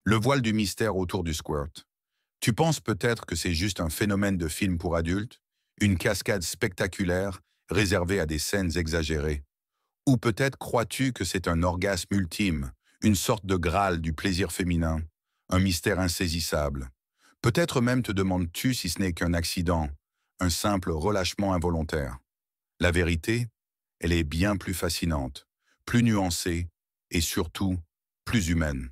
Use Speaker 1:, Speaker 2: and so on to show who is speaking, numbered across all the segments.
Speaker 1: Le voile du mystère autour du squirt. Tu penses peut-être que c'est juste un phénomène de film pour adultes, une cascade spectaculaire réservée à des scènes exagérées. Ou peut-être crois-tu que c'est un orgasme ultime, une sorte de Graal du plaisir féminin, un mystère insaisissable. Peut-être même te demandes-tu si ce n'est qu'un accident, un simple relâchement involontaire. La vérité, elle est bien plus fascinante, plus nuancée et surtout plus humaine.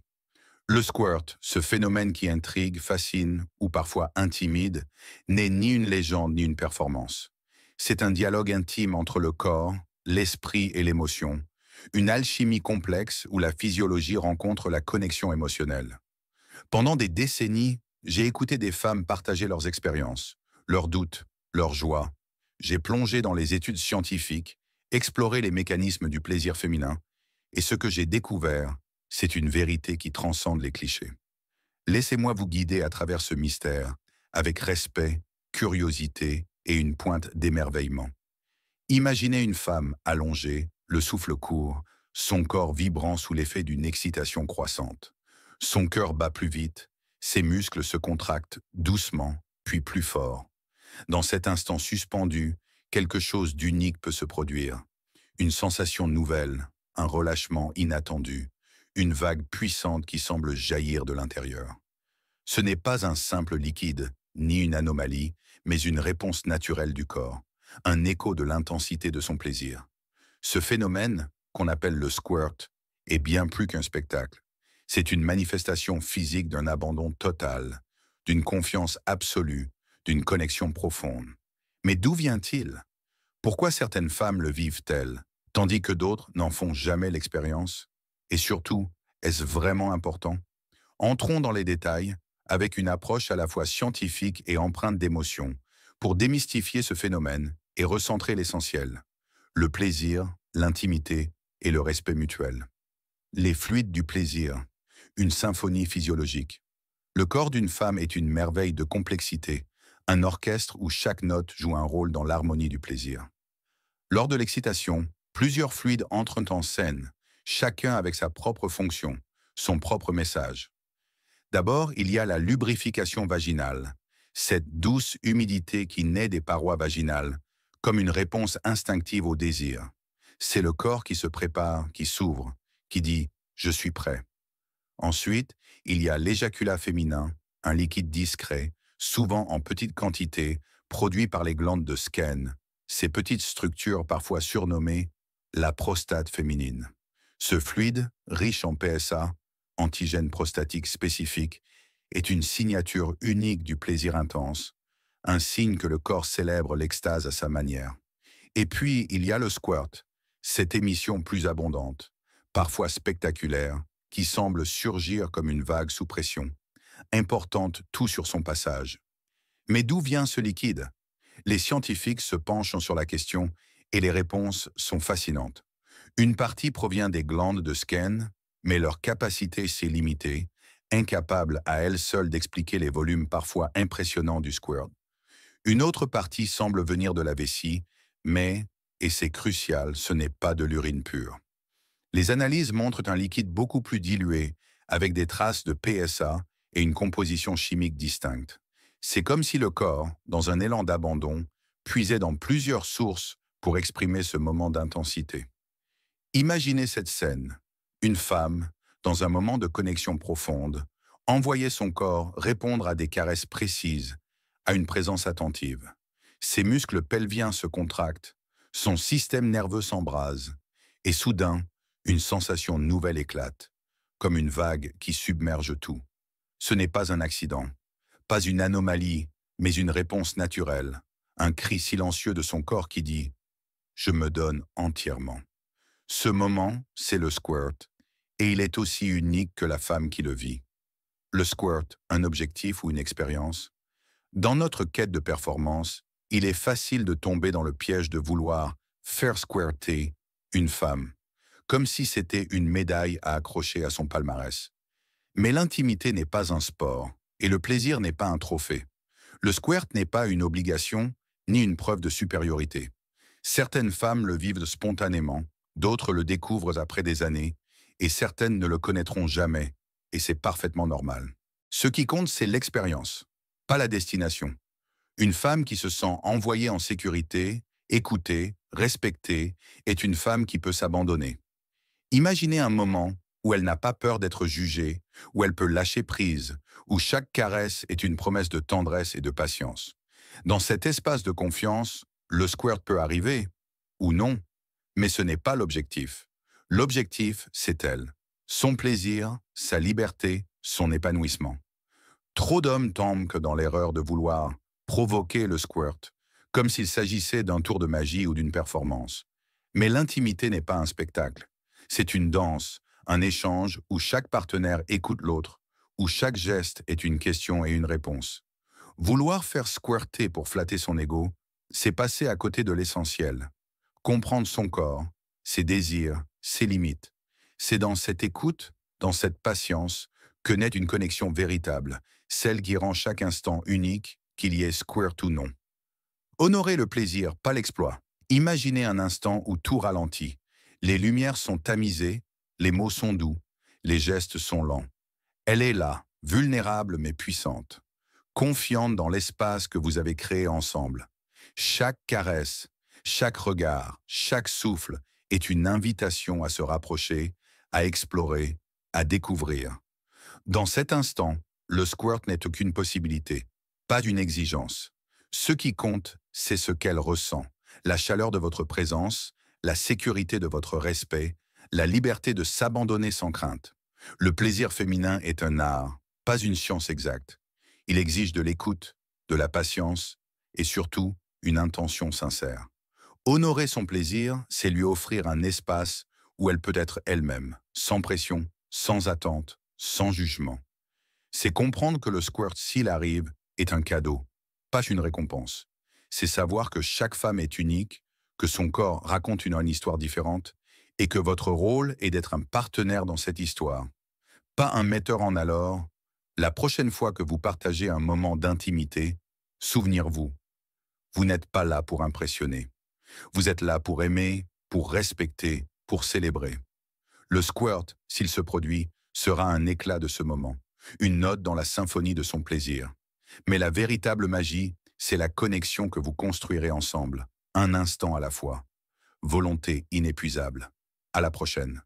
Speaker 1: Le squirt, ce phénomène qui intrigue, fascine ou parfois intimide, n'est ni une légende ni une performance. C'est un dialogue intime entre le corps, l'esprit et l'émotion, une alchimie complexe où la physiologie rencontre la connexion émotionnelle. Pendant des décennies, j'ai écouté des femmes partager leurs expériences, leurs doutes, leurs joies. J'ai plongé dans les études scientifiques, exploré les mécanismes du plaisir féminin, et ce que j'ai découvert, c'est une vérité qui transcende les clichés. Laissez-moi vous guider à travers ce mystère, avec respect, curiosité et une pointe d'émerveillement. Imaginez une femme allongée, le souffle court, son corps vibrant sous l'effet d'une excitation croissante. Son cœur bat plus vite, ses muscles se contractent doucement, puis plus fort. Dans cet instant suspendu, quelque chose d'unique peut se produire. Une sensation nouvelle, un relâchement inattendu, une vague puissante qui semble jaillir de l'intérieur. Ce n'est pas un simple liquide, ni une anomalie, mais une réponse naturelle du corps, un écho de l'intensité de son plaisir. Ce phénomène, qu'on appelle le squirt, est bien plus qu'un spectacle. C'est une manifestation physique d'un abandon total, d'une confiance absolue, d'une connexion profonde. Mais d'où vient-il? Pourquoi certaines femmes le vivent-elles, tandis que d'autres n'en font jamais l'expérience? Et surtout, est-ce vraiment important? Entrons dans les détails, avec une approche à la fois scientifique et empreinte d'émotion, pour démystifier ce phénomène et recentrer l'essentiel, le plaisir, l'intimité et le respect mutuel. Les fluides du plaisir, une symphonie physiologique. Le corps d'une femme est une merveille de complexité, un orchestre où chaque note joue un rôle dans l'harmonie du plaisir. Lors de l'excitation, plusieurs fluides entrent en scène, chacun avec sa propre fonction, son propre message. D'abord, il y a la lubrification vaginale, cette douce humidité qui naît des parois vaginales, comme une réponse instinctive au désir. C'est le corps qui se prépare, qui s'ouvre, qui dit « je suis prêt ». Ensuite, il y a l'éjaculat féminin, un liquide discret, souvent en petite quantité, produit par les glandes de Skene, ces petites structures parfois surnommées la prostate féminine. Ce fluide, riche en PSA, antigène prostatique spécifique, est une signature unique du plaisir intense, un signe que le corps célèbre l'extase à sa manière. Et puis, il y a le squirt, cette émission plus abondante, parfois spectaculaire, qui semble surgir comme une vague sous pression, importante tout sur son passage. Mais d'où vient ce liquide? Les scientifiques se penchent sur la question et les réponses sont fascinantes. Une partie provient des glandes de Skene, mais leur capacité s'est limitée, incapable à elle seule d'expliquer les volumes parfois impressionnants du squirt. Une autre partie semble venir de la vessie, mais, et c'est crucial, ce n'est pas de l'urine pure. Les analyses montrent un liquide beaucoup plus dilué, avec des traces de PSA et une composition chimique distincte. C'est comme si le corps, dans un élan d'abandon, puisait dans plusieurs sources pour exprimer ce moment d'intensité. Imaginez cette scène. Une femme, dans un moment de connexion profonde, envoyait son corps répondre à des caresses précises, à une présence attentive. Ses muscles pelviens se contractent, son système nerveux s'embrase, et soudain, une sensation nouvelle éclate, comme une vague qui submerge tout. Ce n'est pas un accident, pas une anomalie, mais une réponse naturelle, un cri silencieux de son corps qui dit « Je me donne entièrement ». Ce moment, c'est le squirt, et il est aussi unique que la femme qui le vit. Le squirt, un objectif ou une expérience? Dans notre quête de performance, il est facile de tomber dans le piège de vouloir faire squirter une femme, comme si c'était une médaille à accrocher à son palmarès. Mais l'intimité n'est pas un sport, et le plaisir n'est pas un trophée. Le squirt n'est pas une obligation, ni une preuve de supériorité. Certaines femmes le vivent spontanément, d'autres le découvrent après des années, et certaines ne le connaîtront jamais, et c'est parfaitement normal. Ce qui compte, c'est l'expérience, pas la destination. Une femme qui se sent envoyée en sécurité, écoutée, respectée, est une femme qui peut s'abandonner. Imaginez un moment où elle n'a pas peur d'être jugée, où elle peut lâcher prise, où chaque caresse est une promesse de tendresse et de patience. Dans cet espace de confiance, le squirt peut arriver, ou non, mais ce n'est pas l'objectif. L'objectif, c'est elle. Son plaisir, sa liberté, son épanouissement. Trop d'hommes tombent que dans l'erreur de vouloir provoquer le squirt, comme s'il s'agissait d'un tour de magie ou d'une performance. Mais l'intimité n'est pas un spectacle. C'est une danse, un échange où chaque partenaire écoute l'autre, où chaque geste est une question et une réponse. Vouloir faire squirter pour flatter son ego, c'est passer à côté de l'essentiel. Comprendre son corps, ses désirs, ses limites. C'est dans cette écoute, dans cette patience, que naît une connexion véritable, celle qui rend chaque instant unique, qu'il y ait squirt ou non. Honorez le plaisir, pas l'exploit. Imaginez un instant où tout ralentit. Les lumières sont tamisées, les mots sont doux, les gestes sont lents. Elle est là, vulnérable mais puissante, confiante dans l'espace que vous avez créé ensemble. Chaque caresse, chaque regard, chaque souffle est une invitation à se rapprocher, à explorer, à découvrir. Dans cet instant, le squirt n'est aucune possibilité, pas d'une exigence. Ce qui compte, c'est ce qu'elle ressent, la chaleur de votre présence, la sécurité de votre respect, la liberté de s'abandonner sans crainte. Le plaisir féminin est un art, pas une science exacte. Il exige de l'écoute, de la patience et surtout une intention sincère. Honorer son plaisir, c'est lui offrir un espace où elle peut être elle-même, sans pression, sans attente, sans jugement. C'est comprendre que le squirt, s'il arrive, est un cadeau, pas une récompense. C'est savoir que chaque femme est unique, que son corps raconte une histoire différente et que votre rôle est d'être un partenaire dans cette histoire, pas un metteur en alors. La prochaine fois que vous partagez un moment d'intimité, souvenez-vous, vous n'êtes pas là pour impressionner. Vous êtes là pour aimer, pour respecter, pour célébrer. Le squirt, s'il se produit, sera un éclat de ce moment, une note dans la symphonie de son plaisir. Mais la véritable magie, c'est la connexion que vous construirez ensemble, un instant à la fois. Volonté inépuisable. À la prochaine.